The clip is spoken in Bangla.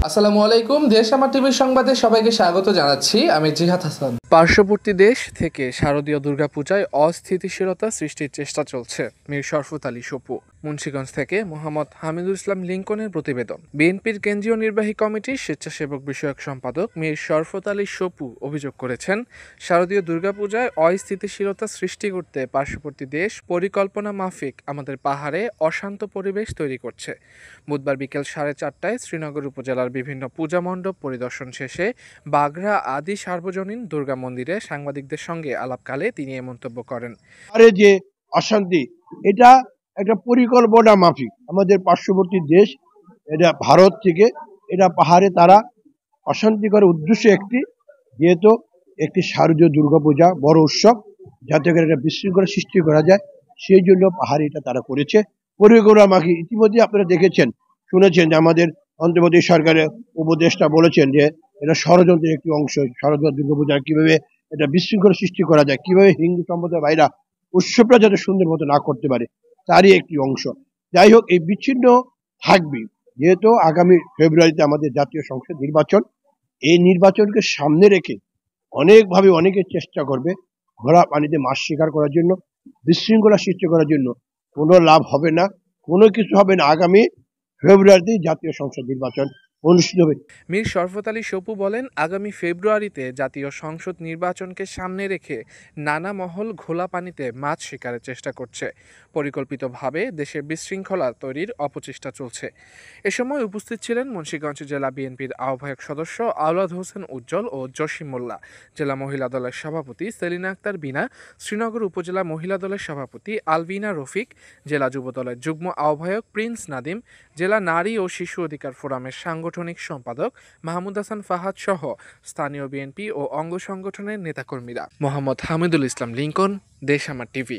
আসসালামু আলাইকুম। দেশ আমার টিভির সংবাদে সবাইকে স্বাগত জানাচ্ছি। আমি জিহাদ হাসান। পার্শ্ববর্তী দেশ থেকে শারদীয় দুর্গাপূজায় অস্থিতিশীলতা সৃষ্টির চেষ্টা চলছে। মীর শরফত আলী সপু। মুন্সিগঞ্জ থেকে মোহাম্মদ হামিদুল ইসলাম লিংকনের প্রতিবেদন। বিএনপির কেন্দ্রীয় নির্বাহী কমিটির স্বেচ্ছাসেবক বিষয়ক সম্পাদক মীর শরফত আলী সপু অভিযোগ করেছেন, শারদীয় দুর্গাপূজায় অস্থিতিশীলতা সৃষ্টি করতে পার্শ্ববর্তী দেশ পরিকল্পনা মাফিক আমাদের পাহাড়ে অশান্ত পরিবেশ তৈরি করছে। বুধবার বিকেল 4:30টায় শ্রীনগর উপজেলার বিভিন্ন পূজা মণ্ডপ পরিদর্শন শেষে বাগড়া আদি সার্বজনীন দুর্গা মন্দিরে সাংবাদিকদের সঙ্গে আলাপকালে তিনি এ মন্তব্য করেন। আরে যে অশান্তি, এটা একটা পরিকল্পনা মাফিক আমাদের পার্শ্ববর্তী দেশ, এটা ভারত থেকে এটা পাহাড়ে তারা অশান্তি করে উদ্দেশ্য যেহেতু একটি শারদীয় দুর্গাপূজা বড় উৎসব, যাতে করে একটা বিশৃঙ্খলা সৃষ্টি করা যায়, সেই জন্য পাহাড়ে এটা তারা করেছে পরিকল্পনা মাফিক। ইতিমধ্যে আপনারা দেখেছেন, শুনেছেন যে আমাদের অন্তর্বর্তী সরকারের উপদেষ্টা বলেছেন যে এটা ষড়যন্ত্রের একটি অংশ। শারদীয় দুর্গাপূজা কিভাবে এটা বিশৃঙ্খলা সৃষ্টি করা যায়, কিভাবে হিন্দু সম্প্রদায়ের ভাইরা উৎসবটা যাতে সুন্দর মতো না করতে পারে, তারই একটি অংশ। যাই হোক, এই বিচ্ছিন্ন থাকবে, যেহেতু আগামী ফেব্রুয়ারিতে আমাদের জাতীয় সংসদ নির্বাচন। এই নির্বাচনকে সামনে রেখে অনেকভাবে অনেকে চেষ্টা করবে ঘোড়া পানিতে মাছ শিকার করার জন্য, বিশৃঙ্খলা সৃষ্টি করার জন্য। কোনো লাভ হবে না, কোনো কিছু হবে না। আগামী ফেব্রুয়ারিতে জাতীয় সংসদ নির্বাচন অনুষ্ঠিত হবে। মীর শরফত আলী সপু বলেন, আগামী ফেব্রুয়ারিতে জাতীয় সংসদ নির্বাচনকে সামনে রেখে নানা মহল ঘোলা পানিতে মাছ শিকারের চেষ্টা করছে। পরিকল্পিতভাবে দেশে বিশৃঙ্খলা তৈরির অপচেষ্টা চলছে। এ সময় উপস্থিত ছিলেন মুন্সিগঞ্জ জেলা বিএনপির আহ্বায়ক সদস্য আওলাদ হোসেন উজ্জ্বল ও জসিম মোল্লা, জেলা মহিলা দলের সভাপতি সেলিনা আক্তার বিনা, শ্রীনগর উপজেলা মহিলা দলের সভাপতি আলবিনা রফিক, জেলা যুব দলের যুগ্ম আহ্বায়ক প্রিন্স নাদিম, জেলা নারী ও শিশু অধিকার ফোরামের সাংগঠনিক সম্পাদক মাহমুদ হাসান ফাহাদ সহ স্থানীয় বিএনপি ও অঙ্গ সংগঠনের নেতাকর্মীরা। মোহাম্মদ হামিদুল ইসলাম লিংকন, দেশ আমার টিভি।